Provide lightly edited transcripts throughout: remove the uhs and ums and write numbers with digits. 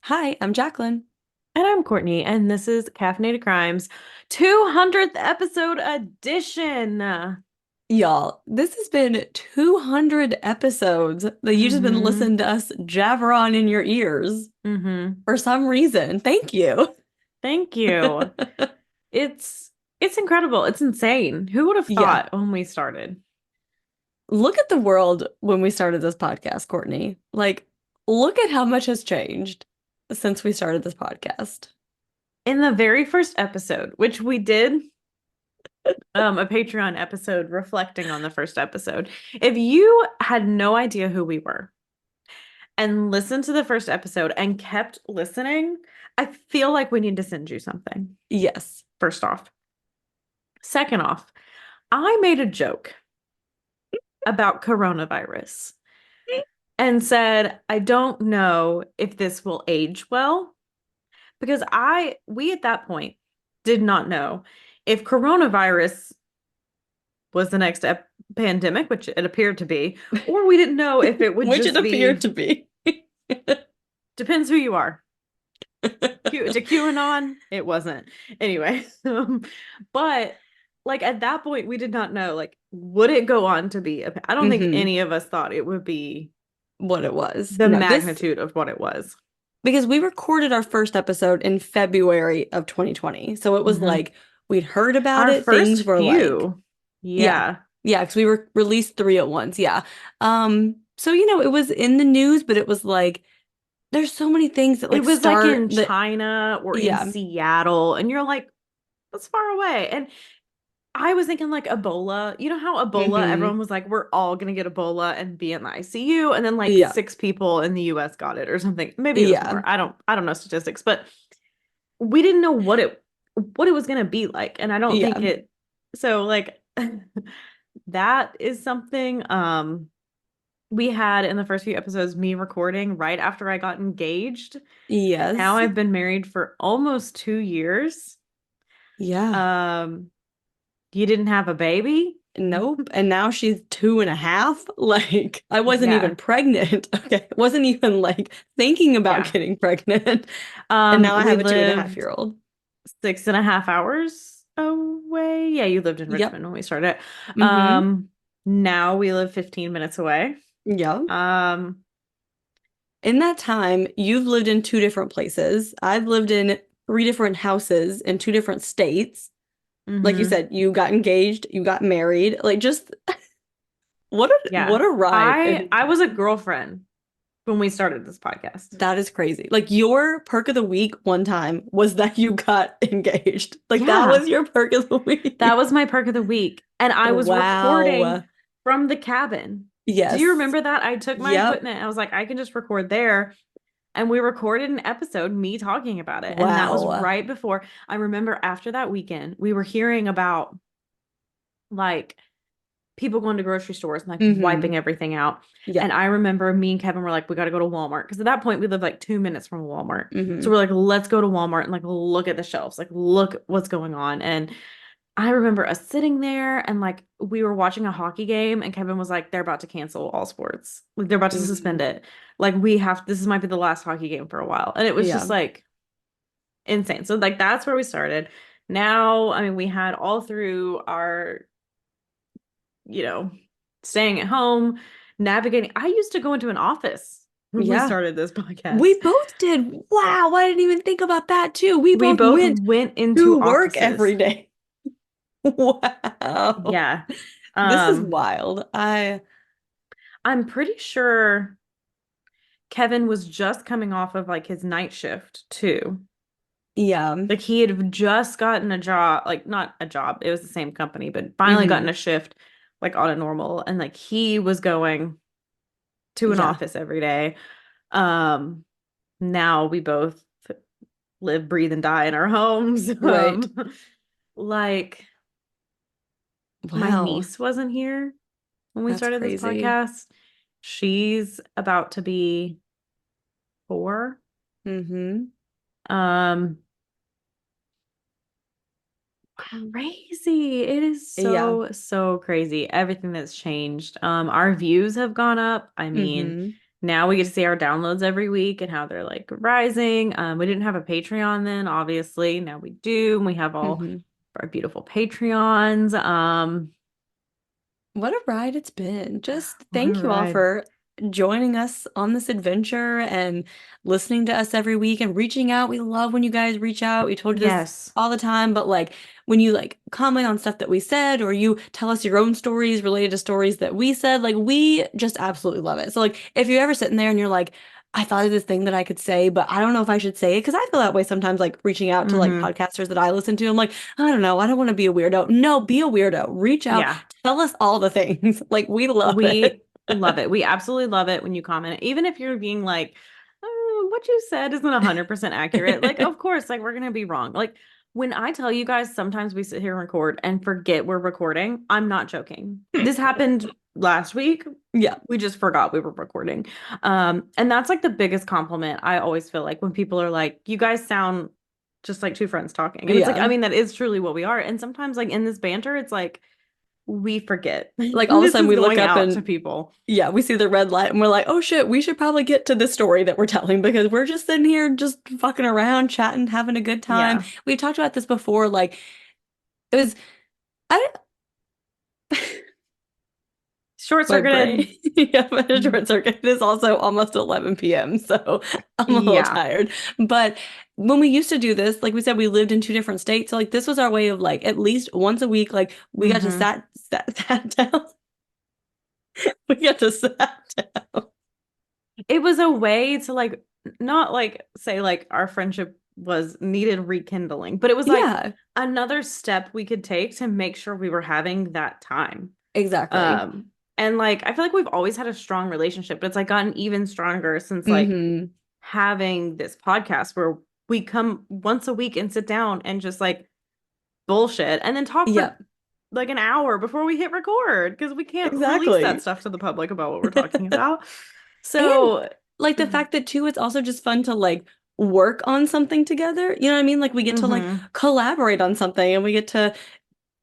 Hi, I'm Jacqueline. And I'm Courtney, and this is Caffeinated Crimes 200th episode edition. Y'all, this has been 200 episodes that you've just been Mm-hmm. listening to us jabber on in your ears Mm-hmm. for some reason. Thank you. Thank you. It's incredible. It's insane. Who would have Yeah. thought when we started? Look at the world when we started this podcast, Courtney. Like, look at how much has changed since we started this podcast. In the very first episode, which we did a Patreon episode reflecting on the first episode. If you had no idea who we were and listened to the first episode and kept listening, I feel like we need to send you something, Yes. first off. Second off, I made a joke about coronavirus and said, I don't know if this will age well because we at that point did not know if coronavirus was the next pandemic, which it appeared to be, or we didn't know if it would Which it just appeared be, to be. depends who you are. To QAnon, it wasn't. Anyway, but like at that point, we did not know, like, would it go on to be I don't think hmm any of us thought it would be What it was. the No, this magnitude of what it was. because we recorded our first episode in February of 2020. So it was Hmm. like we'd heard about Our it. Things first were like, few. yeah. Yeah. Yeah, because we were released three at once. Yeah. So it was in the news, but it was like there's so many things that It like was like start in that China or in yeah. Seattle, and you're like, that's far away. And I was thinking like Ebola. You know how Ebola, hmm everyone was like, we're all gonna get Ebola and be in the ICU, and then like Yeah. six people in the US got it or something. Maybe it was Yeah. more. I don't know statistics, but we didn't know what it was gonna be like. And I don't think Yeah. it so like that is something we had in the first few episodes me recording right after I got engaged. Now Yes. I've been married for almost 2 years. Yeah. Um, you didn't have a baby? Nope. And now she's 2.5. Like, I wasn't even Yeah. pregnant. Okay. Wasn't even like thinking about Yeah. getting pregnant. And now I We have a 2.5 lived year old. 6.5 hours away. Yeah, you lived in Yep. Richmond when we started. Mm-hmm. Um, Now we live 15 minutes away. Yep. Um, In that time, you've lived in two different places. I've lived in three different houses in two different states. Like you mhm. said, you got engaged, you got married. Like just what Yeah. a ride. I And was a girlfriend when we started this podcast. that is crazy. Like your perk of the week one time was that you got engaged. Like that Yeah. was your perk of the That week. was my perk of the week. And I was recording Wow. from the cabin. Do you Yes. remember that? I took my Yep. equipment. I was like, I can just record there. And we recorded an episode, me talking about it. And that was Wow. right before I remember after that weekend, we were hearing about like people going to grocery stores and like Mm-hmm. wiping everything out. Yeah. And I remember me and Kevin were like, we got to go to Walmart. Because at that point, we lived like 2 minutes from Walmart. So Mm-hmm. we're like, let's go to Walmart and like look at the shelves, like look what's going on. And I remember us sitting there and like we were watching a hockey game and Kevin was like, they're about to cancel all sports. Like they're about to Mm-hmm. suspend it. Like this might be the last hockey game for a while. And it was just Yeah. like insane. So like that's where we started. Now, I mean, we had all through our, you know, staying at home, navigating. I used to go into an office when we Yeah. started this podcast. We both did. Wow, I didn't even think about that too. We We both both went went into to work offices. every day. Wow. Yeah. This is Um, wild. I'm pretty sure Kevin was just coming off of like his night shift too. Yeah. Like he had just gotten a job, like not a job, it was the same company, but finally gotten hmm a shift like on a normal and like he was going to an Yeah. office every day. Um Now we both live, breathe, and die in our homes. Right. Like my Wow. niece wasn't here when we That's started this crazy. podcast. She's about to be 4. hmm Um, Crazy. It is Yeah. so, so crazy. Everything that's changed. Our views have gone up. I mean, hmm now we get to see our downloads every week and how they're like rising. We didn't have a Patreon then, obviously. Now we do. And we have all Hmm. our beautiful Patreons. What a ride it's been. Just What a thank you all ride. for joining us on this adventure and listening to us every week and reaching out. We love when you guys reach out. We told you this Yes. all the time, but like when you like comment on stuff that we said or you tell us your own stories related to stories that we said, like we just absolutely love it. So like if you're ever sitting there and you're like, I thought of this thing that I could say, but I don't know if I should say it because I feel that way sometimes, like reaching out to like Mm-hmm. podcasters that I listen to. I'm like, I don't know, I don't want to be a weirdo. No, be a weirdo. Reach out. Yeah. Tell us all the things. Like we love it. We love it. We absolutely love it when you comment. Even if you're being like, oh, what you said isn't 100% accurate. Like, of course, like we're gonna be wrong. Like when I tell you guys, sometimes we sit here and record and forget we're recording. I'm not joking. This happened last week. Yeah, We just forgot we were recording. And that's like the biggest compliment I always feel like when people are like, you guys sound just like two friends talking. And it's like, I yeah. mean, that is truly what we are. And sometimes like in this banter, it's like we forget. Like all of a This sudden is we look going up out to and people. yeah, we see the red light and we're like, oh shit, we should probably get to this story that we're telling because we're just sitting here just fucking around, chatting, having a good time. Yeah. We've talked about this before. Like it was, I Short my brain. circuited. Yeah, but a short circuit. It is also almost 11 p.m., so I'm a little Yeah. tired. But when we used to do this, like we said, we lived in two different states. So like this was our way of like at least once a week, like we got to Hmm. sat down. We got to sat down. It was a way to like not like say like our friendship was needed rekindling, but it was like Yeah, another step we could take to make sure we were having that time. exactly. Um, and like I feel like we've always had a strong relationship, but it's like gotten even stronger since like Hmm. having this podcast where we come once a week and sit down and just like bullshit and then talk for Yep, like an hour before we hit record because we can't release that exactly. stuff to the public about what we're talking about. And So, like the fact that too, it's also just fun to like work on something together. You know what I mean? Like we get to like hmm. collaborate on something and we get to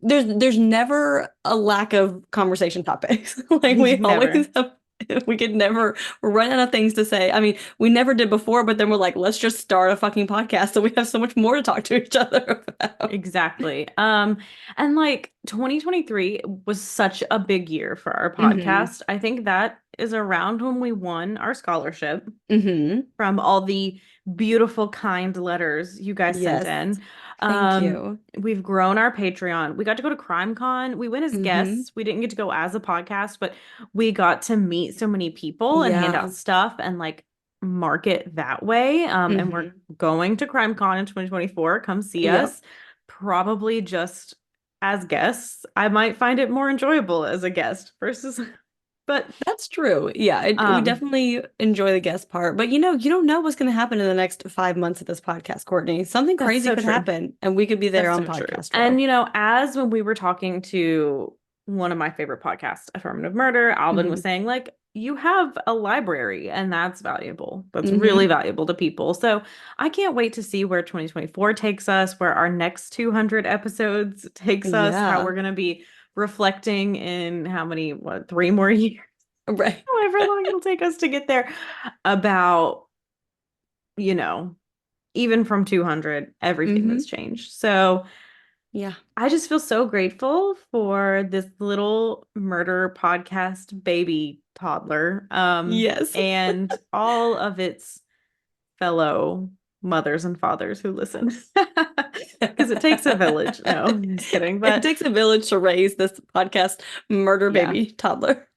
there's never a lack of conversation topics. Like we always Never. have we could never run out of things to say. I mean, we never did before, but then we're like, let's just start a fucking podcast so we have so much more to talk to each other about. Exactly. And like 2023 was such a big year for our Hmm. podcast. I think that is around when we won our scholarship Hmm. from all the beautiful, kind letters you guys sent Yes. in. Thank you. We've grown our Patreon. We got to go to CrimeCon. We went as Hmm. guests. We didn't get to go as a podcast, but we got to meet so many people and hand out Yeah. stuff and like market that way. And we're Hmm. going to CrimeCon in 2024. Come see Yep. us. Probably just as guests. I might find it more enjoyable as a guest versus, but That's true. Yeah, we um, definitely enjoy the guest part, but you know, you don't know what's going to happen in the next 5 months of this podcast, Courtney. Something that's crazy so could true. happen, and we could be there That's on so true. podcast row. And you know, as when we were talking to one of my favorite podcasts, Affirmative Murder, Alvin was Hmm. saying, like, you have a library, and that's valuable. That's really Hmm. valuable to people. So I can't wait to see where 2024 takes us, where our next 200 episodes takes us, how Yeah, we're going to be reflecting in how many, what, 3 more years, right. however long it'll take us to get there, about, you know, even from 200, everything that's Hmm. changed. So, Yeah. I just feel so grateful for this little murder podcast baby toddler, Yes. and all of its fellow mothers and fathers who listen. Because it takes a village. No, I'm just kidding. It But takes a village to raise this podcast murder yeah. baby toddler.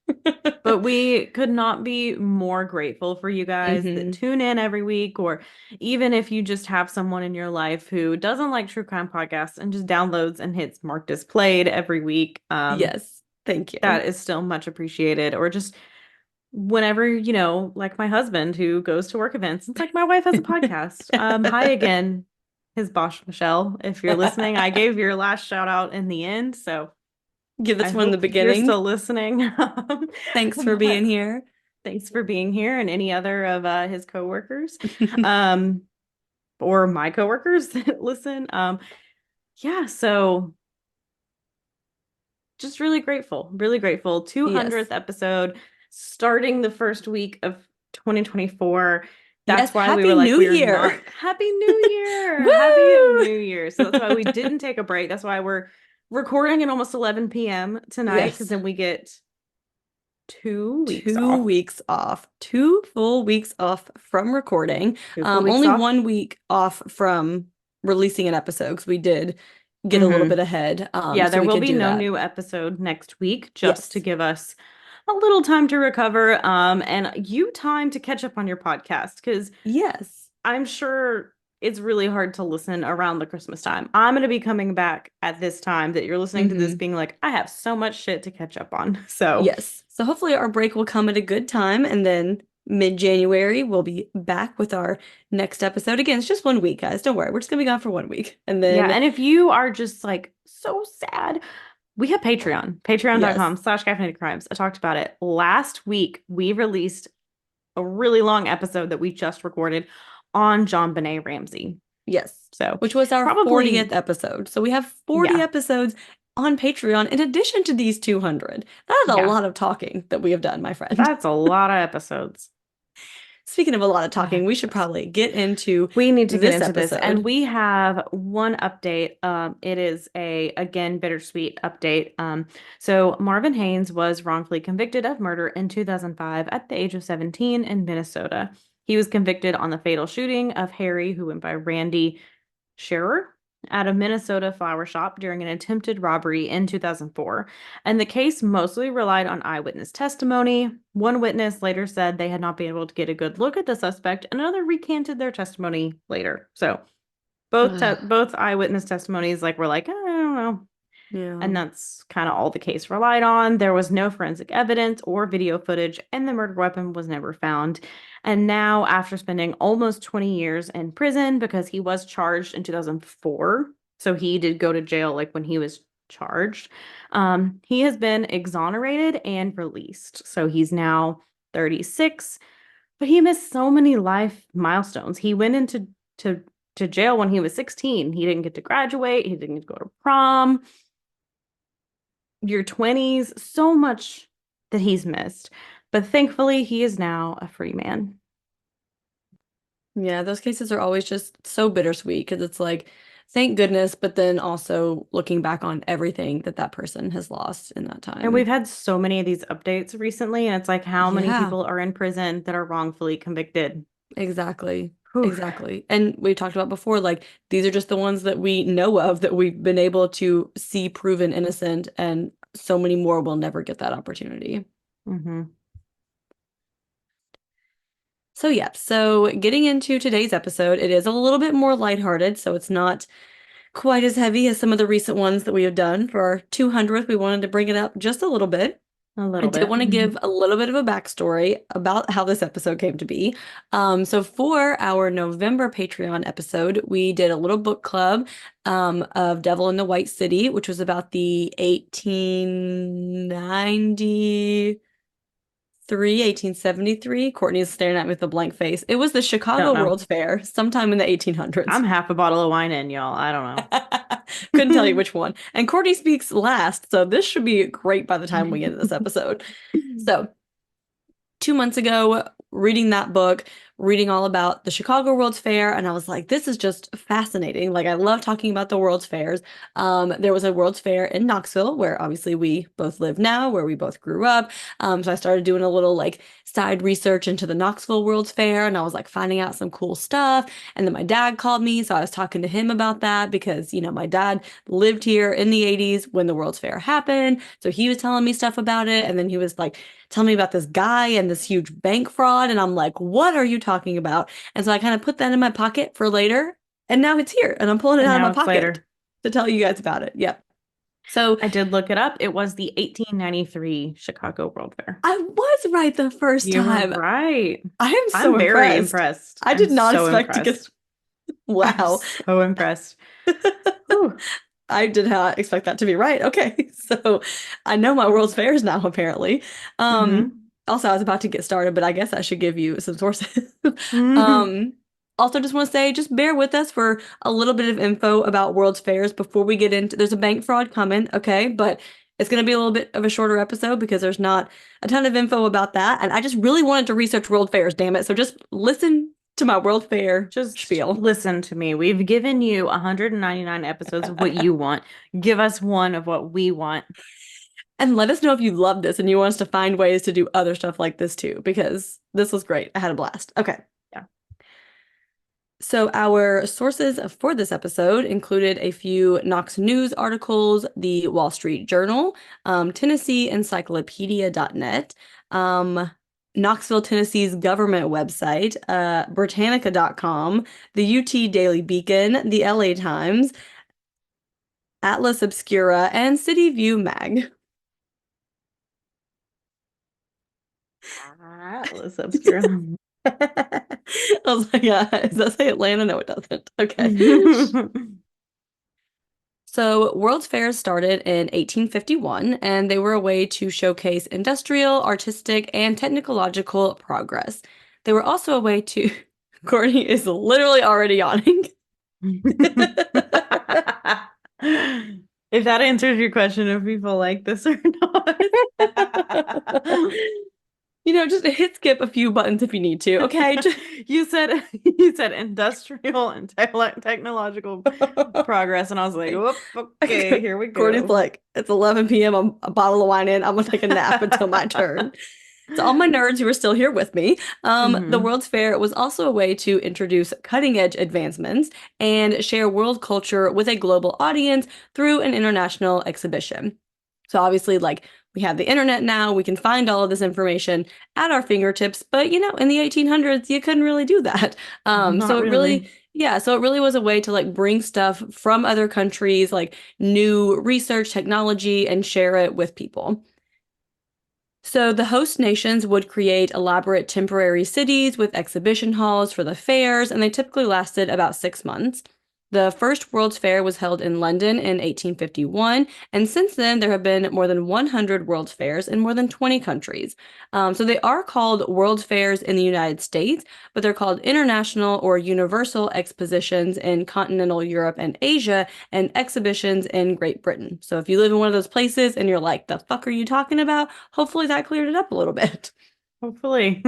But we could not be more grateful for you guys that Hmm. tune in every week, or even if you just have someone in your life who doesn't like true crime podcasts and just downloads and hits mark displayed every week. Yes. Thank you. That is still much appreciated. Or just whenever, like my husband who goes to work events, it's like my wife has a podcast. Hi again, his boss Michelle. If you're listening, I gave your last shout out in the end, so Give I this one the hope you're beginning. still listening. Thanks for being But here. thanks for being here and any other of his coworkers. Um, or my coworkers that listen. Yeah, so just really grateful, really grateful. 200th Yes. episode, starting the first week of 2024. Yes, That's why we were Happy like, New we are Year. not Happy New Year. Happy Woo! New Year. So that's why we didn't take a break. That's why we're recording at almost 11 p.m. tonight, because Yes. then we get 2 weeks Two off. weeks off, 2 full weeks off from recording. 2 full weeks Only off. 1 week off from releasing an episode because we did get a little Hmm. bit ahead, Yeah, so there we will could be do no that. new episode next week, just to Yes. give us a little time to recover, and you time to catch up on your podcast, because Yes. I'm sure it's really hard to listen around the Christmas time. I'm going to be coming back at this time that you're listening to this Hmm. being like, I have so much shit to catch up on. So, Yes. So hopefully our break will come at a good time, and then mid-January we'll be back with our next episode. Again, it's just 1 week, guys. Don't worry. We're just gonna be gone for 1 week. And yeah. then And if you are just like so sad, we have Patreon, yes. patreon.com/caffeinated crimes. I talked about it last week. We released a really long episode that we just recorded on John Benet Ramsey. Yes. So, Which was our probably, 40th episode. So we have 40 yeah, episodes on Patreon in addition to these 200. That is a yeah, lot of talking that we have done, my friend. that's a lot of episodes. Speaking of a lot of A lot of talking, we should episodes. probably get into We need to get this into this, and episode. we have one update. It is a again bittersweet update. So Marvin Haynes was wrongfully convicted of murder in 2005 at the age of 17 in Minnesota. He was convicted on the fatal shooting of Harry, who went by Randy Scherer, at a Minnesota flower shop during an attempted robbery in 2004. And the case mostly relied on eyewitness testimony. One witness later said they had not been able to get a good look at the suspect, and another recanted their testimony later. So Ugh, both eyewitness testimonies were like, I don't know. yeah. And that's kind of all the case relied on. There was no forensic evidence or video footage, and the murder weapon was never found. And now, after spending almost 20 years in prison, because he was charged in 2004, so he did go to jail like when he was charged, he has been exonerated and released. So he's now 36, but he missed so many life milestones. He went into to, to jail when he was 16. He didn't get to graduate, he didn't get to go to prom, your 20s, so much that he's missed. But thankfully, he is now a free man. Yeah, those cases are always just so bittersweet because it's like, thank goodness, but then also looking back on everything that that person has lost in that And we've time. had so many of these updates recently, and it's like how many Yeah, people are in prison that are wrongfully convicted. exactly. Whew. Exactly. And we talked about before, like these are just the ones that we know of that we've been able to see proven innocent, and so many more will never get that opportunity. Hmm. So yeah, so getting into today's episode, it is a little bit more lighthearted, so it's not quite as heavy as some of the recent ones that we have done. For our 200th, we wanted to bring it up just a little bit. A I little did bit. want to give a little bit of a backstory about how this episode came to be. So for our November Patreon episode, we did a little book club of Devil in the White City, which was about the 1873. Courtney's staring at me with a blank face. It was the Don't Chicago know. World's Fair sometime in the 1800s. I'm half a bottle of wine in, y'all. I don't Couldn't tell you which one. And Courtney speaks last, so this should be great by the time we get to this episode. know. So 2 months ago, reading that book, reading all about the Chicago World's Fair, and I was like, this is just fascinating. Like, I love talking about the World's Fairs. There was a World's Fair in Knoxville, where obviously we both live now, where we both grew up. So I started doing a little like side research into the Knoxville World's Fair, and I was like finding out some cool stuff. And then my dad called me, so I was talking to him about that because, my dad lived here in the 80s when the World's Fair happened. So he was telling me stuff about it, and then he was like, tell me about this guy and this huge bank fraud. And I'm like, what are you talking about? And so I kind of put that in my pocket for later. And now it's here. And I'm pulling it And out of now my it's pocket later. to tell you guys about it. Yep. So I did look it up. It was the 1893 Chicago World Fair. I was right the first You were time. right. I am I'm so very impressed. impressed. I I'm did not so expect to get. impressed. I'm Wow. so impressed. Whew. I did not expect that to be right. Okay. So I know my World's Fairs now, apparently. Um, Hmm. Also, I was about to get started, but I guess I should give you some sources. Hmm. Um, Also, just want to say, just bear with us for a little bit of info about World's Fairs before we get into. There's a bank fraud coming, okay? But It's going to be a little bit of a shorter episode because there's not a ton of info about that. And I just really wanted to research World Fairs, damn it. So just listen to my World Fair Just spiel. listen to me. We've given you 199 episodes of what you want. Give us one of what we want. And let us know if you love this and you want us to find ways to do other stuff like this too, because this was great. I had a blast. Okay. Yeah. So our sources for this episode included a few Knox News articles, the Wall Street Journal, TennesseeEncyclopedia.net, Knoxville, Tennessee's government website, Britannica.com, the UT Daily Beacon, the LA Times, Atlas Obscura, and City View Mag. Atlas Obscura. I was like, yeah, does that say Atlanta? No, it doesn't. Okay. So, World's Fairs started in 1851, and they were a way to showcase industrial, artistic, and technological progress. They were also a way to. Courtney is literally already yawning. If that answers your question if people like this or not. Just hit skip a few buttons if you need to. Okay. You said industrial and technological progress, and I was like, whoop, okay, here we Courtney's go. like, it's 11 p.m. I'm a bottle of wine in. I'm gonna take a nap until my turn. To all my nerds who are still here with me, the World's Fair was also a way to introduce cutting-edge advancements and share world culture with a global audience through an international exhibition. So obviously, like, we have the internet now, we can find all of this information at our fingertips, but in the 1800s, you couldn't really do that. Not So it really. so it really was a way to like bring stuff from other countries, like new research, technology, and share it with people. So the host nations would create elaborate temporary cities with exhibition halls for the fairs, and they typically lasted about 6 months. The first World's Fair was held in London in 1851, and since then there have been more than 100 World's Fairs in more than 20 countries. So they are called World Fairs in the United States, but they're called international or universal expositions in continental Europe and Asia, and exhibitions in Great Britain. So if you live in one of those places and you're like, the fuck are you talking about? Hopefully that cleared it up a little bit. Hopefully.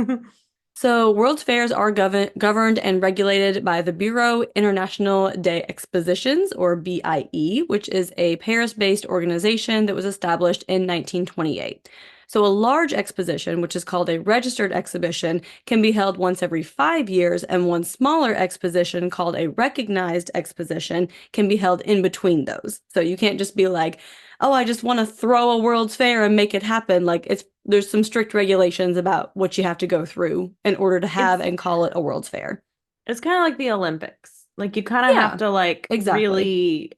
So, World's Fairs are governed and regulated by the Bureau International des Expositions, or BIE, which is a Paris-based organization that was established in 1928. So, a large exposition, which is called a registered exhibition, can be held once every 5 years, and one smaller exposition called a recognized exposition can be held in between those. So, you can't just be like, oh, I just want to throw a World's Fair and make it happen. Like there's some strict regulations about what you have to go through in order to have It's and call it a World's Fair. it's kind of like the Olympics. Like you kind of have Yeah, to like exactly. really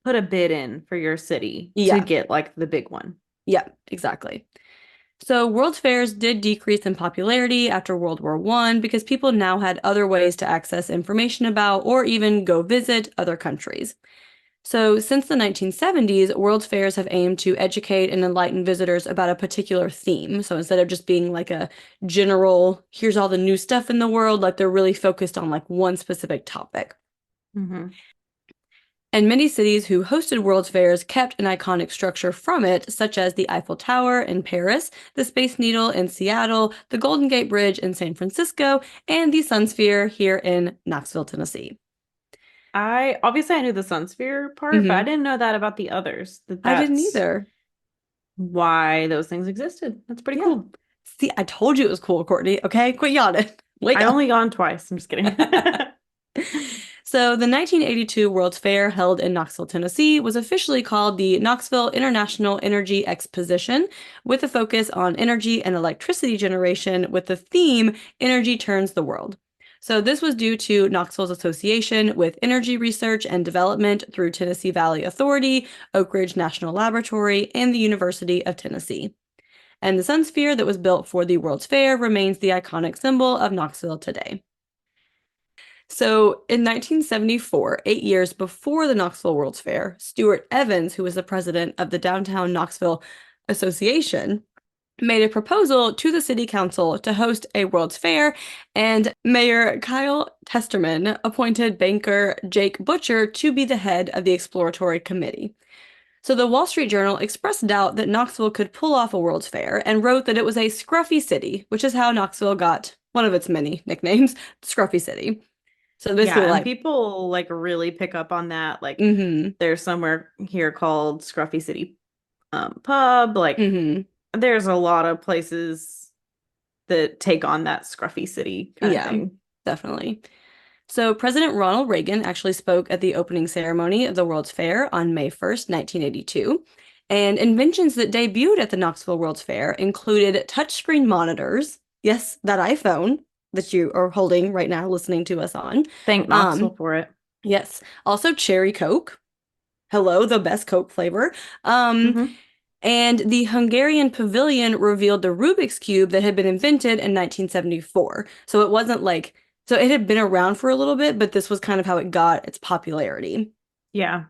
put a bid in for your city to Yeah, get like the big one. yeah, exactly. So World's Fairs did decrease in popularity after World War I because people now had other ways to access information about or even go visit other countries. So, since the 1970s, World's Fairs have aimed to educate and enlighten visitors about a particular theme. So, instead of just being like a general, here's all the new stuff in the world, like they're really focused on like one specific topic. Mm-hmm. And many cities who hosted World's Fairs kept an iconic structure from it, such as the Eiffel Tower in Paris, the Space Needle in Seattle, the Golden Gate Bridge in San Francisco, and the Sun Sphere here in Knoxville, Tennessee. I knew the Sun Sphere part, but I Mm-hmm. didn't know that about the others. I didn't That's either. why those things existed. That's pretty Yeah. cool. See, I told you it was cool, Courtney. Okay, quit yawning. Wake I up. only gone twice. I'm just kidding. So, the 1982 World's Fair, held in Knoxville, Tennessee, was officially called the Knoxville International Energy Exposition, with a focus on energy and electricity generation with the theme Energy Turns the World. So, this was due to Knoxville's association with energy research and development through Tennessee Valley Authority, Oak Ridge National Laboratory, and the University of Tennessee. And the Sun Sphere that was built for the World's Fair remains the iconic symbol of Knoxville today. So in 1974, 8 years before the Knoxville World's Fair, Stuart Evans, who was the president of the Downtown Knoxville Association, made a proposal to the city council to host a World's Fair, and Mayor Kyle Testerman appointed banker Jake Butcher to be the head of the exploratory committee. So the Wall Street Journal expressed doubt that Knoxville could pull off a World's Fair and wrote that it was a scruffy city, which is how Knoxville got one of its many nicknames, Scruffy City. So basically, Yeah, and like, people like really pick up on that. Like mm-hmm, there's somewhere here called Scruffy City Pub. Like mm-hmm, there's a lot of places that take on that Scruffy City kind of yeah, thing. definitely. So President Ronald Reagan actually spoke at the opening ceremony of the World's Fair on May 1st, 1982. And inventions that debuted at the Knoxville World's Fair included touchscreen monitors. Yes, that iPhone that you are holding right now, listening to us on. Thank Um, Knoxville for it. yes. Also cherry Coke. Hello, the best Coke flavor. Um, Hmm. and the Hungarian Pavilion revealed the Rubik's Cube that had been invented in 1974. So it wasn't like, so it had been around for a little bit, but this was kind of how it got its popularity. Yeah.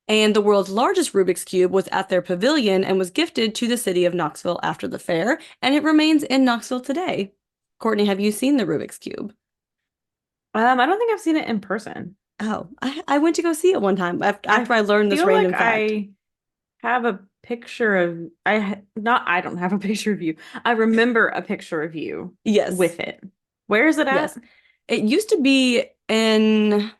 And the world's largest Rubik's Cube was at their pavilion and was gifted to the city of Knoxville after the fair, and it remains in Knoxville today. Courtney, have you seen the Rubik's Cube? I don't think I've seen it in person. Oh, I went to go see it one time I after I learned this feel like random fact. I have a picture of I don't have a picture of you. I remember a picture of you Yes, with it. Where is it at? yes. It used to be in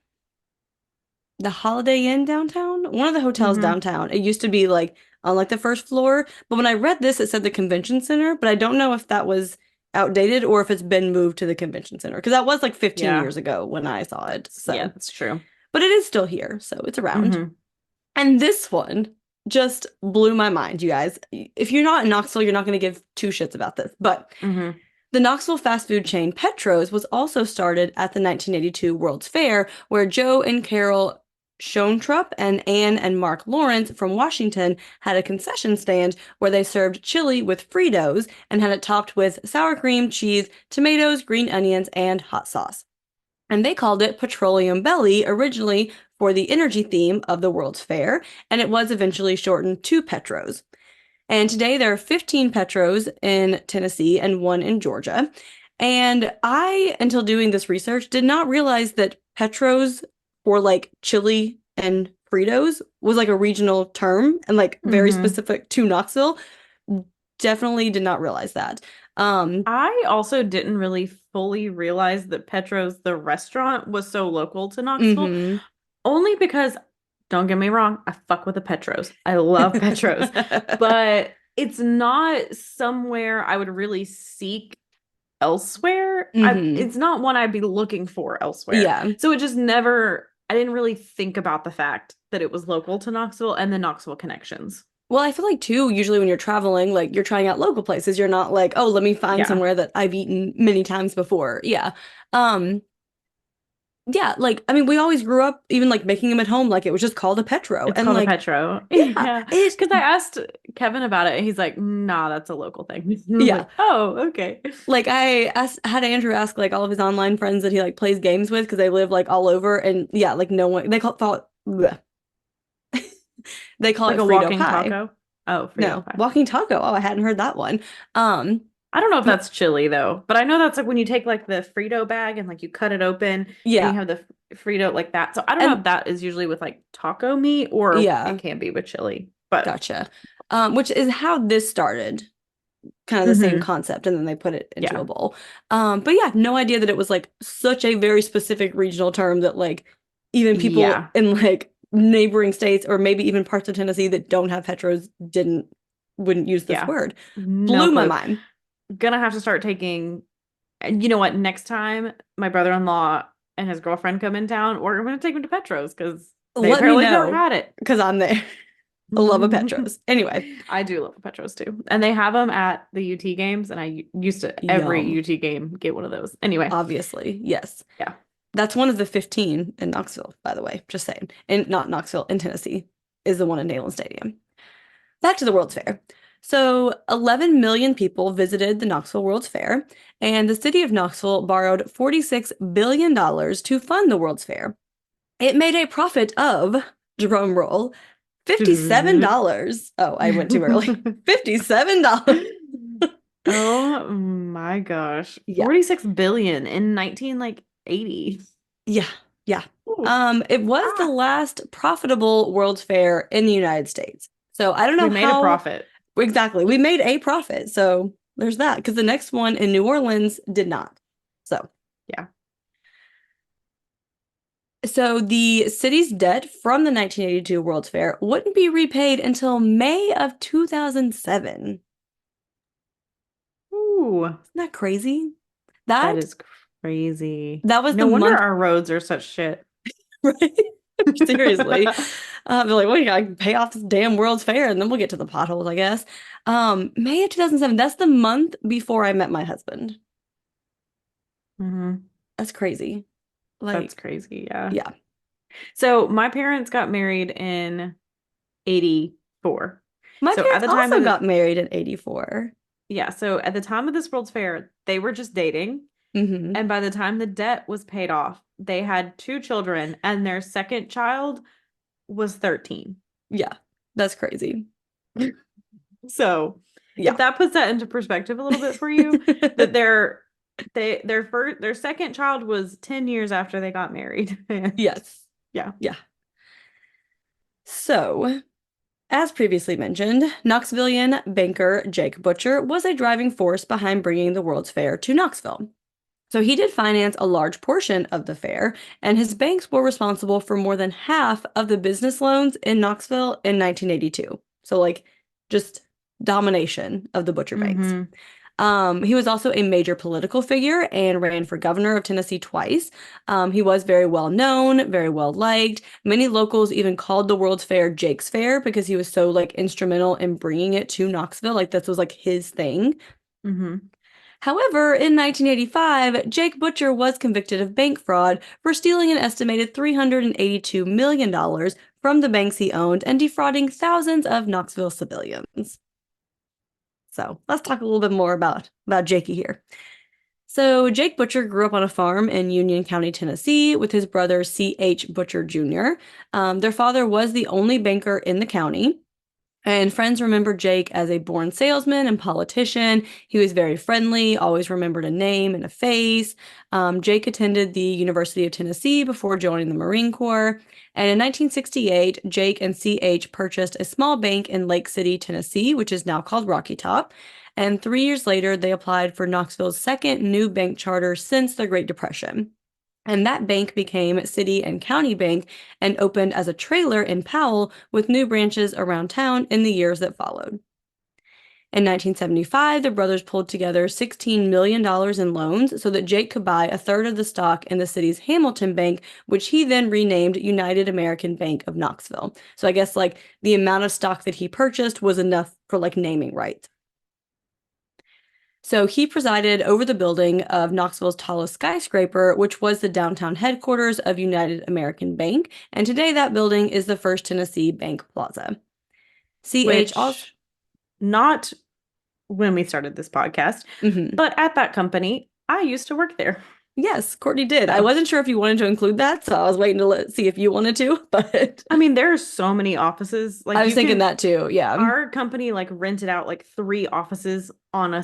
the Holiday Inn downtown, one of the hotels Hmm. downtown. It used to be like on like the first floor, but when I read this, it said the convention center, but I don't know if that was outdated or if it's been moved to the convention center because that was like 15 Yeah. years ago when I saw it. Yeah, So, that's true. but it is still here, so it's around. Hmm. And this one just blew my mind, you guys. If you're not in Knoxville, you're not going to give two shits about this, but Hmm. the Knoxville fast food chain Petro's was also started at the 1982 World's Fair, where Joe and Carol Schoentrup and Anne and Mark Lawrence from Washington had a concession stand where they served chili with Fritos and had it topped with sour cream, cheese, tomatoes, green onions, and hot sauce. And they called it Petroleum Belly originally for the energy theme of the World's Fair, and it was eventually shortened to Petro's. And today there are 15 Petros in Tennessee and one in Georgia. And I, until doing this research, did not realize that Petros for like chili and Fritos was like a regional term and like very Hmm. specific to Knoxville. Definitely did not realize that. Um, I also didn't really fully realize that Petro's, the restaurant, was so local to Knoxville, mhm. only because, don't get me wrong, I fuck with the Petros. I love Petros, but it's not somewhere I would really seek elsewhere. Mhm. It's not one I'd be looking for elsewhere. Yeah. So it just never, I didn't really think about the fact that it was local to Knoxville and the Knoxville connections. Well, I feel like too, usually when you're traveling, like you're trying out local places. You're not like, oh, let me find Yeah. somewhere that I've eaten many times before. Yeah. Um, yeah, like I mean, we always grew up even like making them at home, like it was just called a Petro. It's And called a like, Petro. yeah, Yeah. it Because I asked Kevin about it and he's like, nah, that's a local thing. I was yeah. like, oh, okay. Like had Andrew ask like all of his online friends that he like plays games with because they live like all over and yeah, like no one thought bleh. They call Like it a Frito walking pie. taco. Oh, Frito No, pie. walking taco. Oh, I hadn't heard that one. Um, I don't know if but that's chili though, but I know that's like when you take like the Frito bag and like you cut it open and you yeah. have the Frito like that. So I don't know And if that is usually with like taco meat or it yeah, can be with chili, but gotcha. Which is how this started, kind of the same hmm concept, and then they put it into a yeah, bowl. But yeah, no idea that it was like such a very specific regional term that like even people yeah, in like neighboring states or maybe even parts of Tennessee that don't have Petros wouldn't use this yeah. word. No Blew my clue. mind. Gonna have to start taking, and you know what? Next time my brother-in-law and his girlfriend come in town, we're gonna take them to Petro's because they Let me apparently never know had it. because I'm there. I love a Petros. Anyway, I do love Petros too. And they have them at the UT games, and I used to every yum. UT game get one of those. Anyway, Obviously, yes. yeah. That's one of the 15 in Knoxville, by the way. Just saying. And not Knoxville, in Tennessee, is the one in Neyland Stadium. Back to the World's Fair. So, 11 million people visited the Knoxville World's Fair, and the city of Knoxville borrowed $46 billion to fund the World's Fair. It made a profit of, drum roll, $57. Oh, I went too early. $57. Oh my gosh. Yeah. 46 billion in 19 like 80. Yeah. Yeah. Ooh. It was the Ah. last profitable World's Fair in the United States. So I don't We know made a how profit. exactly. We made a profit. So there's that because the next one in New Orleans did not. So Yeah. So the city's debt from the 1982 World's Fair wouldn't be repaid until May of 2007. Ooh, Isn't that crazy? that That is crazy. that was the No wonder month, our roads are such shit. right? Seriously. They're like, well, you gotta pay off this damn World's Fair and then we'll get to the potholes, I guess. May of 2007, that's the month before I met my husband. Hmm. That's crazy. That's Like, crazy. Yeah. yeah. So my parents got married in 84. My So at parents the time also of the got married in 84. yeah, so at the time of this World's Fair, they were just dating. Hmm. And by the time the debt was paid off, they had two children, and their second child was 13. Yeah, that's crazy. So if Yeah. that puts that into perspective a little bit for you, that their second child was 10 years after they got married. Yes. Yeah. Yeah. So, as previously mentioned, Knoxvillian banker Jake Butcher was a driving force behind bringing the World's Fair to Knoxville. So he did finance a large portion of the fair, and his banks were responsible for more than half of the business loans in Knoxville in 1982. So, like, just domination of the Butcher banks. Mm-hmm. He was also a major political figure and ran for governor of Tennessee twice. He was very well known, very well liked. Many locals even called the World's Fair Jake's Fair because he was so like instrumental in bringing it to Knoxville. Like this was like his thing. Mm-hmm. However, in 1985, Jake Butcher was convicted of bank fraud for stealing an estimated $382 million from the banks he owned and defrauding thousands of Knoxville civilians. So let's talk a little bit more about Jakey here. So Jake Butcher grew up on a farm in Union County, Tennessee, with his brother C.H. Butcher Jr. Their father was the only banker in the county. And friends remember Jake as a born salesman and politician. He was very friendly, always remembered a name and a face. Jake attended the University of Tennessee before joining the Marine Corps. And in 1968, Jake and CH purchased a small bank in Lake City, Tennessee, which is now called Rocky Top. And 3 years later, they applied for Knoxville's second new bank charter since the Great Depression. And that bank became City and County Bank and opened as a trailer in Powell with new branches around town in the years that followed. In 1975, the brothers pulled together $16 million in loans so that Jake could buy a third of the stock in the city's Hamilton Bank, which he then renamed United American Bank of Knoxville. So I guess like the amount of stock that he purchased was enough for like naming rights. So he presided over the building of Knoxville's tallest skyscraper, which was the downtown headquarters of United American Bank. And today that building is the First Tennessee Bank Plaza. CH also. Which, not when we started this podcast, Mhm. but at that company, I used to work there. Yes, Courtney did. I So, wasn't sure if you wanted to include that, so I was waiting to see if you wanted to, but I mean, there are so many offices. I Like was you thinking can, that too. Yeah. our company like rented out like three offices on a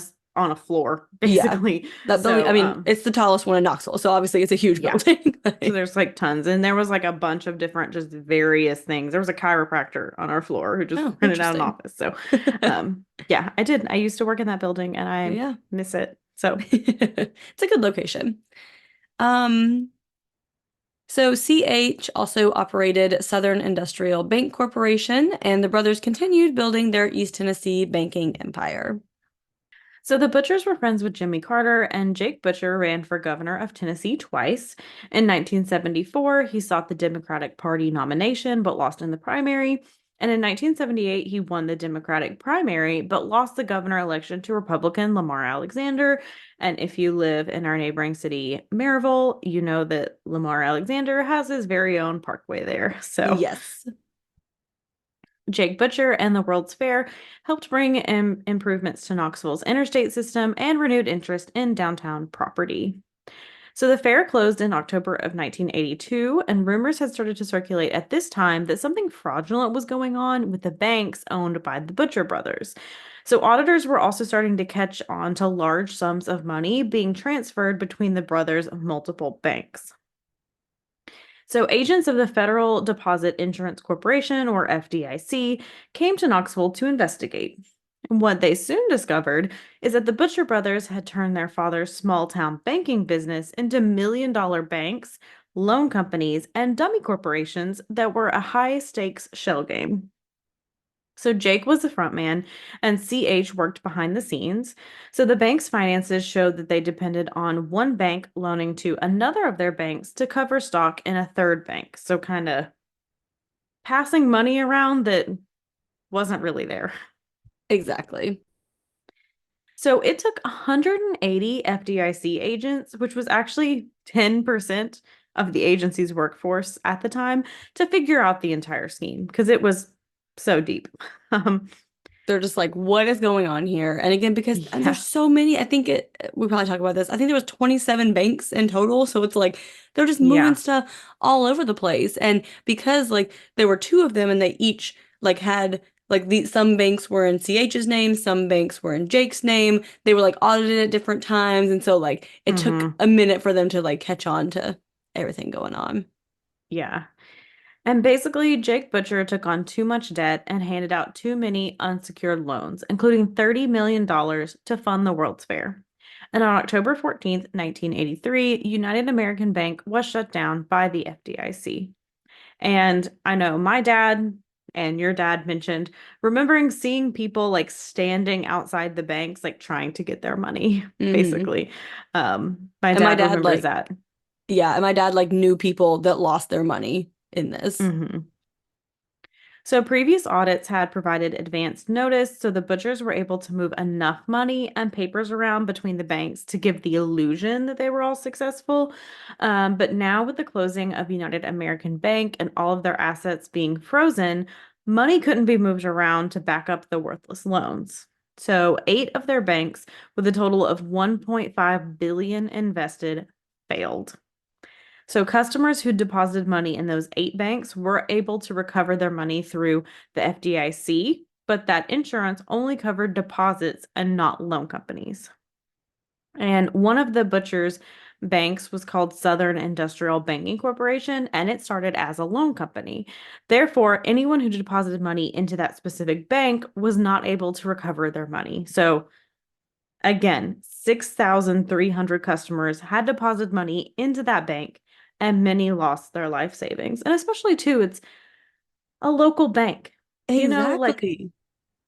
floor, Yeah. basically. That building, I So, mean, it's the tallest one in Knoxville, so obviously it's a huge yeah. building. So there's like tons, and there was like a bunch of different, just various things. There was a chiropractor on our floor who just Oh, rented out an interesting. office. So, yeah, I did. I used to work in that building, and I Yeah. miss it. So, It's a good location. Um, so CH also operated Southern Industrial Bank Corporation, and the brothers continued building their East Tennessee banking empire. so the Butchers were friends with Jimmy Carter, and Jake Butcher ran for governor of Tennessee twice. In 1974, he sought the Democratic Party nomination but lost in the primary. And in 1978, he won the Democratic primary but lost the governor election to Republican Lamar Alexander. And if you live in our neighboring city, Maryville, you know that Lamar Alexander has his very own parkway there. So Yes. Jake Butcher and the World's Fair helped bring improvements to Knoxville's interstate system and renewed interest in downtown property. So the fair closed in October of 1982, and rumors had started to circulate at this time that something fraudulent was going on with the banks owned by the Butcher brothers. So auditors were also starting to catch on to large sums of money being transferred between the brothers' multiple banks. So, agents of the Federal Deposit Insurance Corporation, or FDIC, came to Knoxville to investigate. What they soon discovered is that the Butcher brothers had turned their father's small town banking business into million-dollar banks, loan companies, and dummy corporations that were a high stakes shell game. So Jake was the front man and CH worked behind the scenes. So the bank's finances showed that they depended on one bank loaning to another of their banks to cover stock in a third bank. So kind of passing money around that wasn't really there. Exactly. So it took 180 FDIC agents, which was actually 10% of the agency's workforce at the time, to figure out the entire scheme because it was so deep. Um, They're just like, what is going on here? And again, because and yeah. there's so many, I think we probably talk about this. I think there was 27 banks in total. So it's like they're just moving Yeah. stuff all over the place. And because like there were two of them and they each like had like some banks were in CH's name, some banks were in Jake's name. They were like audited at different times. And so like it took Hmm. a minute for them to like catch on to everything going on. Yeah. And basically, Jake Butcher took on too much debt and handed out too many unsecured loans, including $30 million to fund the World's Fair. And on October 14th, 1983, United American Bank was shut down by the FDIC. And I know my dad and your dad mentioned remembering seeing people like standing outside the banks, like trying to get their money, Hmm. basically. My And my dad dad remembers like, that. yeah, and my dad like knew people that lost their money in this. Hmm. So previous audits had provided advanced notice, so the butchers were able to move enough money and papers around between the banks to give the illusion that they were all successful. But now, with the closing of United American Bank and all of their assets being frozen, money couldn't be moved around to back up the worthless loans. So, eight of their banks, with a total of 1.5 billion invested, failed. So customers who deposited money in those eight banks were able to recover their money through the FDIC, but that insurance only covered deposits and not loan companies. And one of the butchers' banks was called Southern Industrial Banking Corporation, and it started as a loan company. Therefore, anyone who deposited money into that specific bank was not able to recover their money. So again, 6,300 customers had deposited money into that bank, and many lost their life savings. And especially, too, it's a local bank. Like Exactly.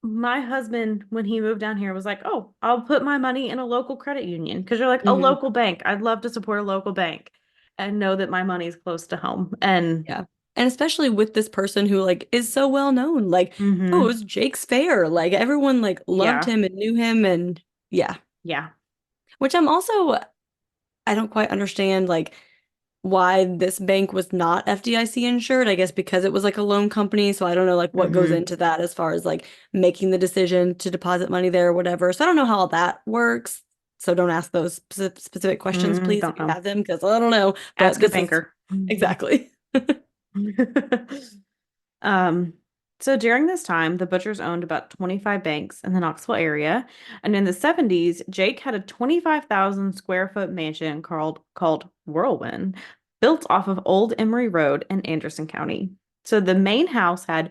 my husband, when he moved down here, was like, oh, I'll put my money in a local credit union because you're like a Hmm. local bank. I'd love to support a local bank and know that my money's close to home. And Yeah. And especially with this person who like is so well known. Like, oh, it mhm, was Jake's Fair. Like everyone like loved yeah, him and knew him and yeah. yeah. Which I'm also I don't quite understand like why this bank was not FDIC insured. I guess because it was like a loan company. So I don't know like what goes Hmm. into that as far as like making the decision to deposit money there or whatever. So I don't know how all that works. So don't ask those specific questions, please, if Don't you know. have them, because I don't know. But Ask your this is banker. exactly. Um, so during this time, the butchers owned about 25 banks in the Knoxville area. And in the 70s, Jake had a 25,000 square foot mansion called Whirlwind, built off of Old Emery Road in Anderson County. So the main house had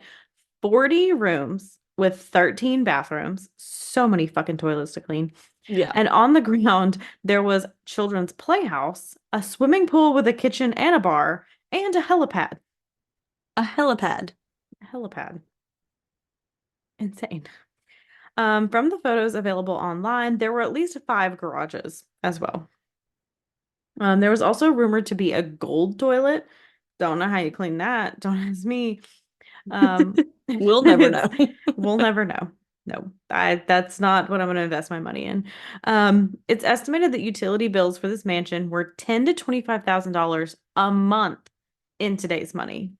40 rooms with 13 bathrooms, so many fucking toilets to clean. Yeah. And on the ground, there was children's playhouse, a swimming pool with a kitchen and a bar, and a helipad. A helipad. Helipad. Insane. From the photos available online, there were at least five garages as well. There was also rumored to be a gold toilet. Don't know how you clean that. Don't ask me. Um, We'll never it's know. we'll never know. No, that's not what I'm going to invest my money in. It's estimated that utility bills for this mansion were $10 to $25,000 a month in today's money.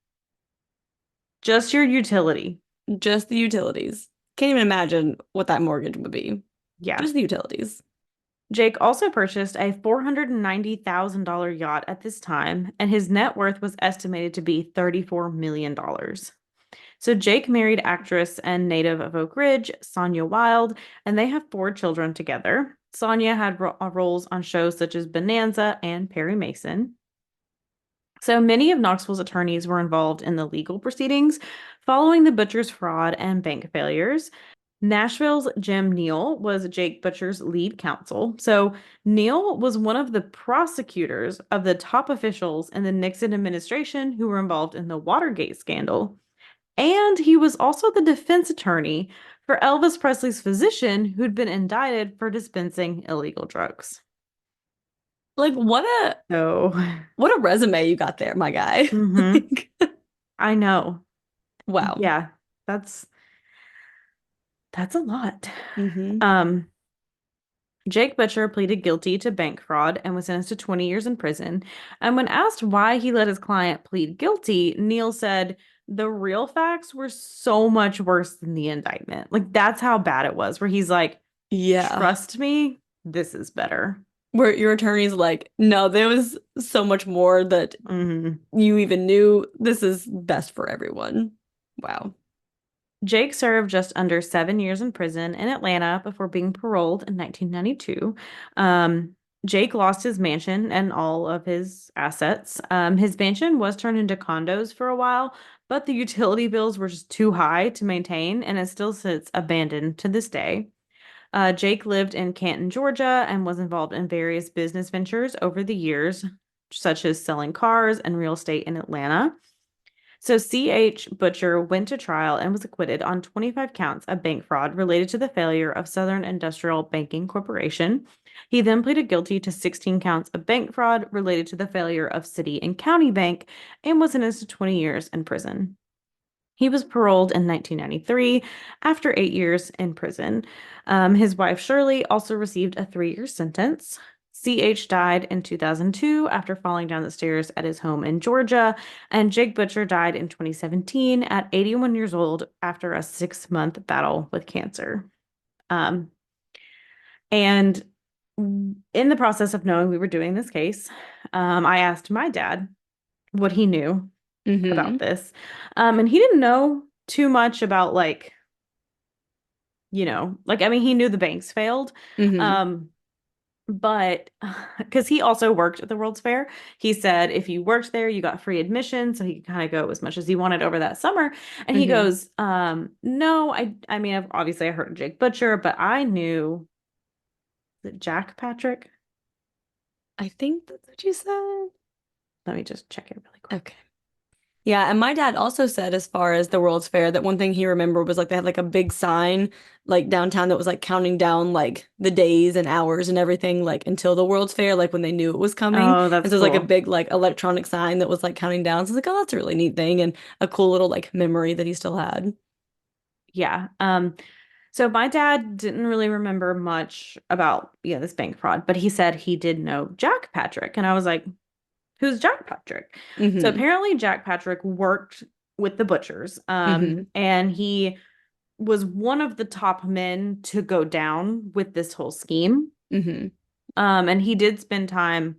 Just your utility. Just the utilities. Can't even imagine what that mortgage would be. Yeah. Just the utilities. Jake also purchased a $490,000 yacht at this time, and his net worth was estimated to be $34 million. So Jake married actress and native of Oak Ridge, Sonia Wilde, and they have four children together. Sonia had roles on shows such as Bonanza and Perry Mason. So many of Knoxville's attorneys were involved in the legal proceedings following the Butcher's fraud and bank failures. Nashville's Jim Neal was Jake Butcher's lead counsel. So Neal was one of the prosecutors of the top officials in the Nixon administration who were involved in the Watergate scandal. And he was also the defense attorney for Elvis Presley's physician who'd been indicted for dispensing illegal drugs. Like So, what a resume you got there, my guy. mhm, Like, I know. wow. Yeah, that's that's a lot. Hmm. Um, Jake Butcher pleaded guilty to bank fraud and was sentenced to 20 years in prison. And when asked why he let his client plead guilty, Neal said the real facts were so much worse than the indictment. Like, that's how bad it was, where he's like, Yeah. trust me, this is better. Where your attorney's like, no, there was so much more that Hmm. you even knew. This is best for everyone. Wow. Jake served just under 7 years in prison in Atlanta before being paroled in 1992. Jake lost his mansion and all of his assets. His mansion was turned into condos for a while, but the utility bills were just too high to maintain, and it still sits abandoned to this day. Jake lived in Canton, Georgia, and was involved in various business ventures over the years, such as selling cars and real estate in Atlanta. So C.H. Butcher went to trial and was acquitted on 25 counts of bank fraud related to the failure of Southern Industrial Banking Corporation. He then pleaded guilty to 16 counts of bank fraud related to the failure of City and County Bank and was sentenced to 20 years in prison. He was paroled in 1993 after 8 years in prison. His wife Shirley also received a 3 year sentence. CH died in 2002 after falling down the stairs at his home in Georgia, and Jake Butcher died in 2017 at 81 years old after a 6 month battle with cancer. Um, and in the process of knowing we were doing this case, I asked my dad what he knew about Hmm. this. And he didn't know too much about like I mean he knew the banks failed. Hmm. Um, but because he also worked at the World's Fair, he said if you worked there, you got free admission, so he could kind of go as much as he wanted over that summer. And he Hmm. goes, no, I mean, obviously I heard of Jake Butcher, but I knew that Jack Patrick. I think that's what you said. Let me just check it really quick. Okay. Yeah, and my dad also said, as far as the World's Fair, that one thing he remembered was like they had like a big sign like downtown that was like counting down like the days and hours and everything like until the World's Fair, like when they knew it was coming. Oh, And that's so it was like a cool. big like electronic sign that was like counting down. So I was like, oh, that's a really neat thing and a cool little like memory that he still had. Yeah. So my dad didn't really remember much about this bank fraud, but he said he did know Jack Patrick. And I was like, who's Jack Patrick? So Hmm. apparently Jack Patrick worked with the butchers. Hmm. And he was one of the top men to go down with this whole scheme. Hmm. And he did spend time,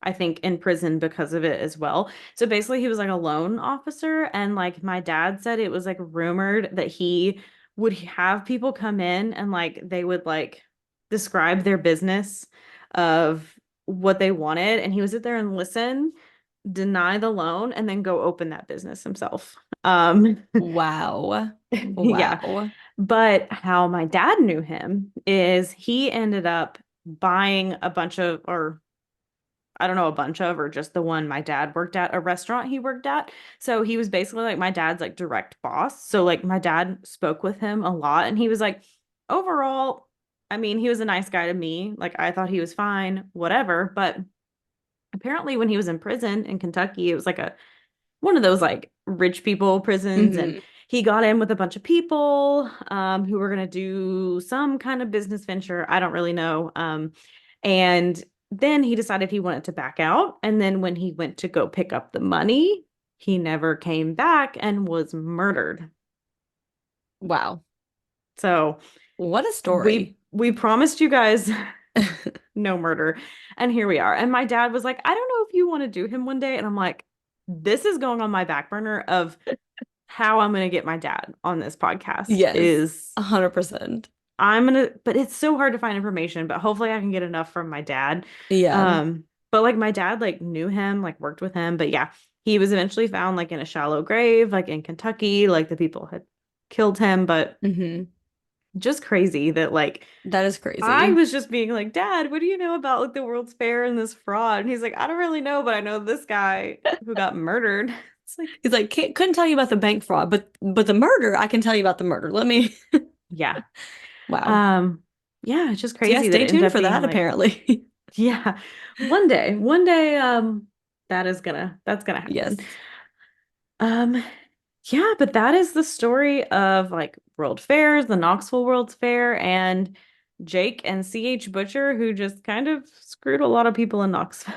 I think, in prison because of it as well. So basically, he was like a loan officer. And like my dad said, it was like rumored that he would have people come in and like they would like describe their business of what they wanted. And he would sit there and listen, deny the loan, and then go open that business himself. Wow. Yeah. Wow. But how my dad knew him is he ended up buying a bunch of, or I don't know, a bunch of, or just the one my dad worked at, a restaurant he worked at. So he was basically like my dad's like direct boss. So like my dad spoke with him a lot and he was like, overall, I mean, he was a nice guy to me. Like I thought he was fine, whatever. But apparently when he was in prison in Kentucky, it was like a one of those like rich people prisons and Hmm. he got in with a bunch of people who were going to do some kind of business venture. I don't really know. And then he decided he wanted to back out. And then when he went to go pick up the money, he never came back and was murdered. Wow. So What a we story. we promised you guys no murder. And here we are. And my dad was like, I don't know if you want to do him one day. And I'm like, this is going on my back burner of how I'm going to get my dad on this podcast Yes, is 100%. but it's so hard to find information, but hopefully I can get enough from my dad. Yeah. Um, But like my dad like knew him, like worked with him. But yeah, he was eventually found like in a shallow grave, like in Kentucky, like the people had killed him. But Hmm. just crazy that like That is I crazy. was just being like, Dad, what do you know about like the World's Fair and this fraud? And he's like, I don't really know, but I know this guy who got murdered. It's like, He's like, couldn't tell you about the bank fraud, but the murder, I can tell you about the murder. Let me. yeah. Wow. Um, yeah, it's just So yeah, crazy that stay it ended tuned up for being that, like, apparently. yeah, one day, that's gonna happen. Yes. Um, yeah, but that is the story of like World Fairs, the Knoxville World's Fair, and Jake and C.H. Butcher, who just kind of screwed a lot of people in Knoxville.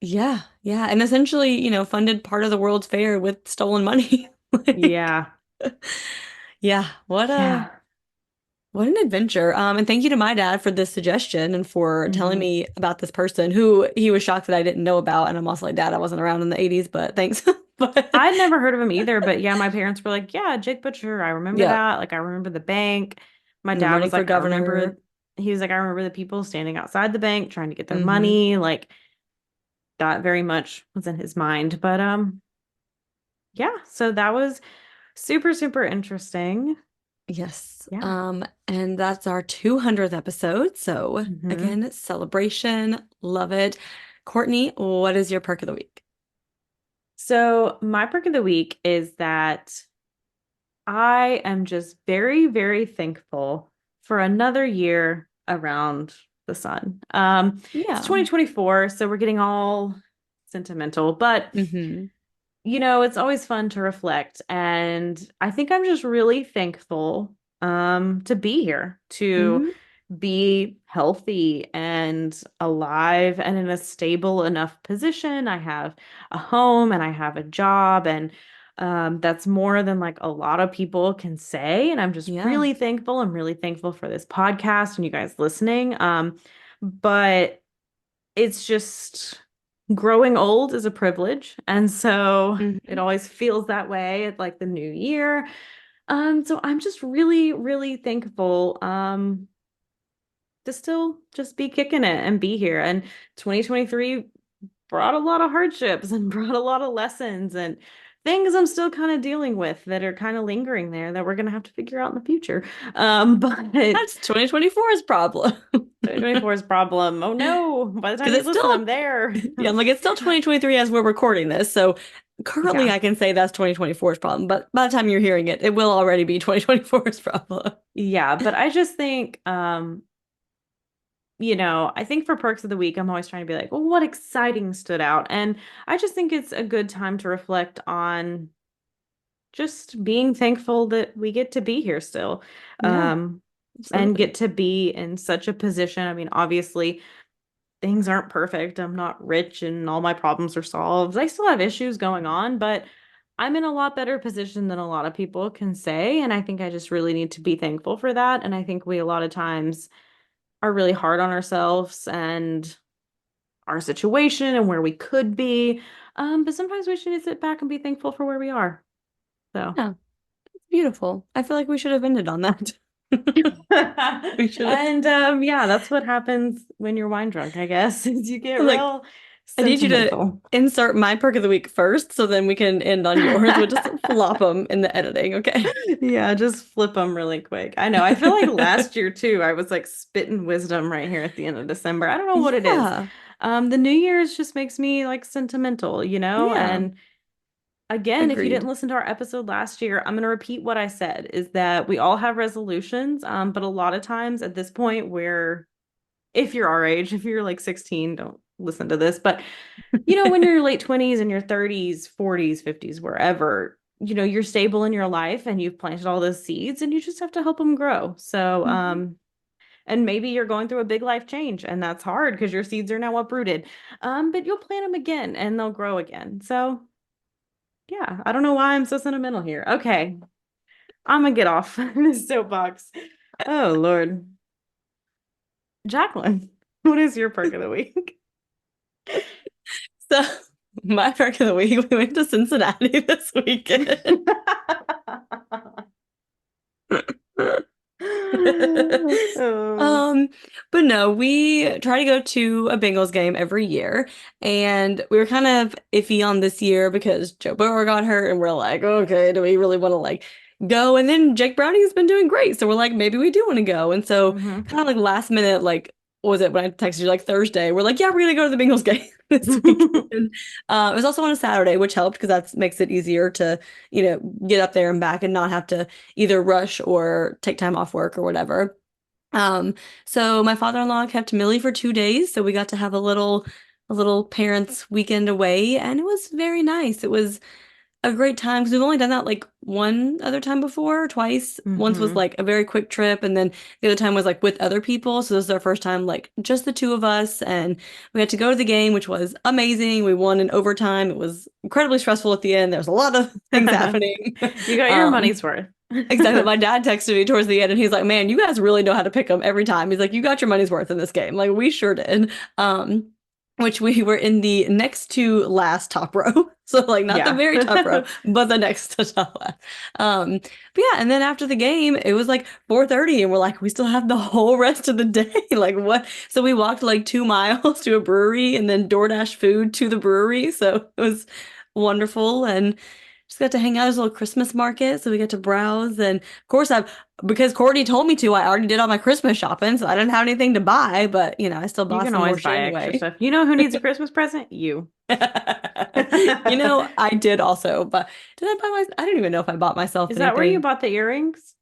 Yeah, yeah. And essentially, funded part of the World's Fair with stolen money. Like, Yeah. yeah, Yeah. what an adventure. And thank you to my dad for this suggestion and for telling hmm me about this person who he was shocked that I didn't know about. And I'm also like, Dad, I wasn't around in the 80s, but thanks. But I'd never heard of him either, but yeah, my parents were like, yeah, Jake Butcher, I remember yeah, that. Like, I remember the bank. My and then dad running was for like, governor. he was like, I remember the people standing outside the bank trying to get their Hmm. money. Like, that very much was in his mind. But yeah, so that was super, super interesting. Yes. Yeah. And that's our 200th episode. So hmm again, celebration. Love it. Courtney, what is your perk of the week? So my perk of the week is that I am just very, very thankful for another year around the sun. It's Yeah. 2024, so we're getting all sentimental, but Hmm. it's always fun to reflect. And I think I'm just really thankful to be here, to Hmm. be healthy and alive and in a stable enough position. I have a home and I have a job, and that's more than like a lot of people can say. And I'm just Yeah. really thankful. I'm really thankful for this podcast and you guys listening. But it's just growing old is a privilege. And so it Hmm. always feels that way at like the new year. So I'm just really, really thankful to still just be kicking it and be here. And 2023 brought a lot of hardships and brought a lot of lessons and things I'm still kind of dealing with that are kind of lingering there that we're gonna have to figure out in the future. But That's 2024's problem. 2024's problem. Oh no, by the time Because you it's listen, still, I'm there. yeah, I'm like, it's still 2023 as we're recording this. So currently Yeah. I can say that's 2024's problem. But by the time you're hearing it, it will already be 2024's problem. Yeah, but I just think I think for perks of the week, I'm always trying to be like, well, what exciting stood out? And I just think it's a good time to reflect on just being thankful that we get to be here still, Yeah, um, and absolutely. get to be in such a position. I mean, obviously, things aren't perfect. I'm not rich and all my problems are solved. I still have issues going on, but I'm in a lot better position than a lot of people can say. And I think I just really need to be thankful for that. And I think we a lot of times are really hard on ourselves and our situation and where we could be. But sometimes we should sit back and be thankful for where we are. So. Yeah, it's beautiful. I feel like we should have ended on that. We should have. And yeah, that's what happens when you're wine drunk, I guess, is you get I'm like, real I need you to sentimental. insert my perk of the week first, so then we can end on yours. We'll just flop them in the editing, okay? Yeah, just flip them really quick. I know. I feel like last year too, I was like spitting wisdom right here at the end of December. I don't know what it is. Yeah, The New Year's just makes me like sentimental, yeah, And again, if you didn't agreed. listen to our episode last year, I'm going to repeat what I said is that we all have resolutions, but a lot of times at this point, if you're our age, if you're like 16, don't listen to this. But when you're your late 20s and your 30s, 40s, 50s, wherever, you're stable in your life and you've planted all those seeds and you just have to help them grow. So, Mhm. and maybe you're going through a big life change and that's hard because your seeds are now uprooted. But you'll plant them again and they'll grow again. So, yeah, I don't know why I'm so sentimental here. Okay, I'm gonna get off this soapbox. Oh, Lord. Jacqueline, what is your perk of the week? So, my perk of the week, we went to Cincinnati this weekend. Oh. Um, but no, we try to go to a Bengals game every year, and we were kind of iffy on this year because Joe Burrow got hurt, and we're like, okay, do we really want to like go? And then Jake Browning's been doing great, so we're like, maybe we do want to go. And so Hmm. kind of like last minute, like what was it when I texted you like Thursday? We're like, yeah, we're gonna go to the Bengals game this weekend. It was also on a Saturday, which helped because that makes it easier to, get up there and back and not have to either rush or take time off work or whatever. So my father-in-law kept Millie for 2 days, so we got to have a little parents' weekend away, and it was very nice. It was a great time because we've only done that like one other time before, twice. Once was Hmm. like a very quick trip, and then the other time was like with other people. So this is our first time like just the two of us, and we had to go to the game, which was amazing. We won in overtime. It was incredibly stressful at the end. There was a lot of things happening. You got your Um, money's worth. Exactly. My dad texted me towards the end and he's like, "Man, you guys really know how to pick them every time." He's like, "You got your money's worth in this game." Like we sure did. Which we were in the next to last top row. So like not the Yeah. very top row, but the next to top last. But yeah, and then after the game, it was like 4:30 and we're like, we still have the whole rest of the day. Like what? So we walked like 2 miles to a brewery and then DoorDash food to the brewery. So it was wonderful and just got to hang out at a little Christmas market, so we get to browse. And of course, because Courtney told me to, I already did all my Christmas shopping, so I didn't have anything to buy. But I still You bought can some more always shit buy extra anyway. stuff. You know who needs a Christmas present? You. I did also, but did I buy my? I don't even know if I bought myself Is that where you anything. bought the earrings?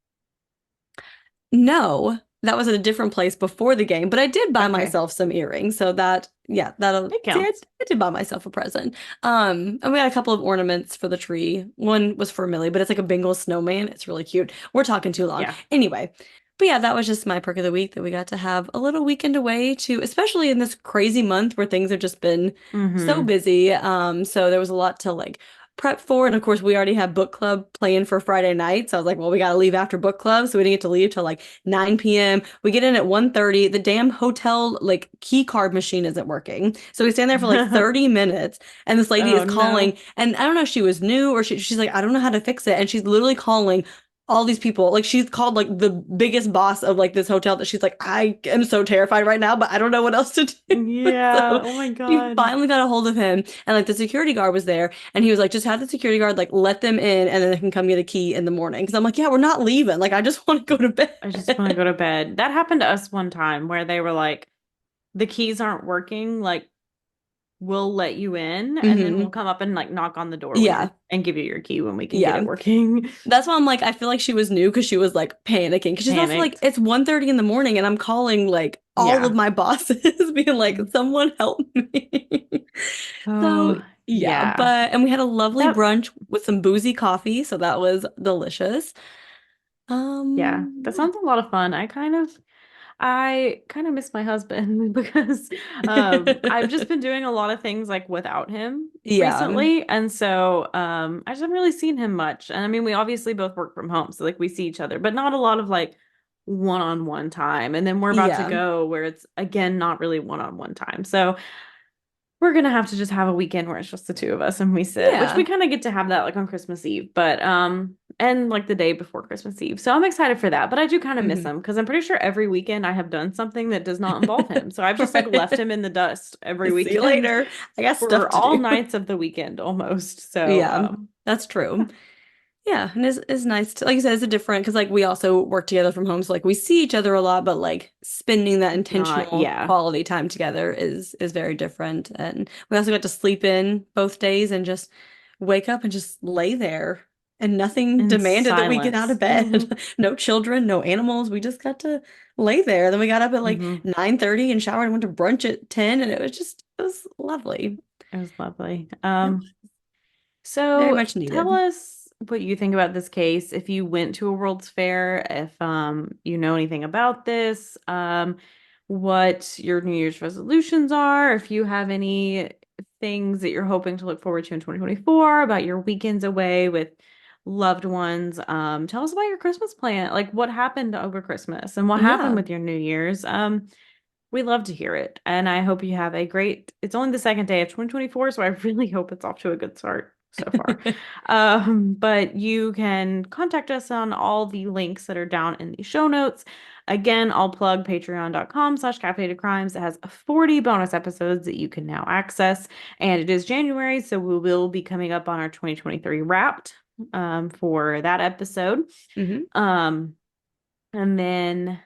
No, that was at a different place before the game, but I did buy Okay. myself some earrings. So that, yeah, that'll It see, counts. I did buy myself a present. And we had a couple of ornaments for the tree. One was for Millie, but it's like a Bengal snowman. It's really cute. We're talking too long. Yeah. Anyway, but yeah, that was just my perk of the week that we got to have a little weekend away to, especially in this crazy month where things have just been so Hmm. busy. So there was a lot to like prep for. And of course, we already had book club planned for Friday night. So I was like, well, we got to leave after book club. So we didn't get to leave till like 9 p.m. We get in at 1:30. The damn hotel like key card machine isn't working. So we stand there for like 30 minutes and this lady is Oh calling. no. And I don't know if she was new or she's like, I don't know how to fix it. And she's literally calling all these people. Like she's called like the biggest boss of like this hotel that she's like, I am so terrified right now, but I don't know what else to do. Yeah. So Oh my she God. finally got a hold of him and like the security guard was there and he was like, just have the security guard like let them in and then they can come get a key in the morning. Because I'm like, yeah, we're not leaving. Like I just want to go to I just want to bed. go to bed. That happened to us one time where they were like, the keys aren't working. Like, we'll let you in and then we'll Hmm. come up and like knock on the door when Yeah. you're and give you your key when we can get it Yeah. working. That's why I'm like, I feel like she was new because she was like panicking. Because she's also like, Panicked. it's 1:30 in the morning and I'm calling like all of Yeah. my bosses being like, someone help me. So Oh, yeah, yeah. and we had a lovely That brunch with some boozy coffee, so that was delicious. Yeah, that Yeah. sounds a lot of fun. I kind of miss my husband because I've just been doing a lot of things like without him Yeah. recently. And so I just haven't really seen him much. And I mean, we obviously both work from home, so like we see each other, but not a lot of like one-on-one time. And then we're about to Yeah. go where it's again not really one-on-one time. So we're gonna have to just have a weekend where it's just the two of us and we sit, which we Yeah. kind of get to have that like on Christmas Eve, but and like the day before Christmas Eve. So I'm excited for that, but I do kind of miss Hmm. him because I'm pretty sure every weekend I have done something that does not involve him. So I've just like left Right. him in the dust every See you weekend later. I got stuff for to all do. nights of the weekend almost. So Yeah, that's true. Yeah, and it's nice to, like you said, it's a different because like we also work together from home, so like we see each other a lot, but like spending that it's not, intentional yeah, quality time together is very different. And we also got to sleep in both days and just wake up and just lay there, and nothing in demanded that we get out of silence. bed. No children, no animals. We just got to lay there. Then we got up at like Hmm. 9:30 and showered and went to brunch at 10, and it was lovely. It was lovely. Yep, very So much tell needed. us what you think about this case. If you went to a World's Fair, if you know anything about this, what your New Year's resolutions are, if you have any things that you're hoping to look forward to in 2024 about your weekends away with loved ones. Tell us about your Christmas plan. Like what happened over Christmas and what happened Yeah. with your New Year's. We love to hear it. And I hope you have a great, it's only the second day of 2024, so I really hope it's off to a good start. so far. But you can contact us on all the links that are down in the show notes. Again, I'll plug patreon.com/caffeinated crimes. It has 40 bonus episodes that you can now access. And it is January, so we will be coming up on our 2023 wrapped for that episode. hmm And then,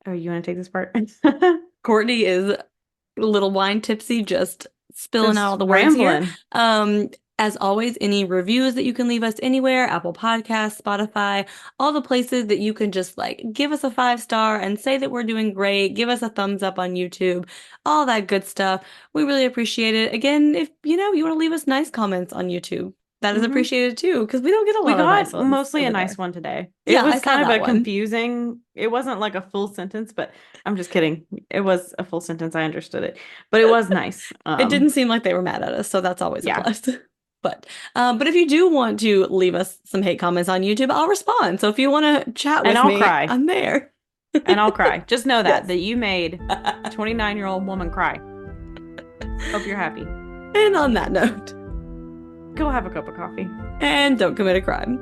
oh, you want to take this part? Courtney is a little wine tipsy, just spilling out Just all the words here. rambling. As always, any reviews that you can leave us anywhere, Apple Podcasts, Spotify, all the places that you can just like give us a 5 star and say that we're doing great, give us a thumbs up on YouTube, all that good stuff. We really appreciate it. Again, if you know you want to leave us nice comments on YouTube, that is hmm appreciated too, because we don't get a We lot of nice got ones mostly a over nice there. one today. It Yeah, was I saw kind of that a one. confusing, it wasn't like a full sentence, but I'm just kidding. It was a full sentence. I understood it, but it was nice. It didn't seem like they were mad at us, so that's always a Yeah. plus. But if you do want to leave us some hate comments on YouTube, I'll respond. So if you want to chat And with I'll me, cry. I'm there. And I'll cry. Just know that Yes. that you made a 29-year-old woman cry. Hope you're happy. And on that note, Go have a cup of coffee. and don't commit a crime.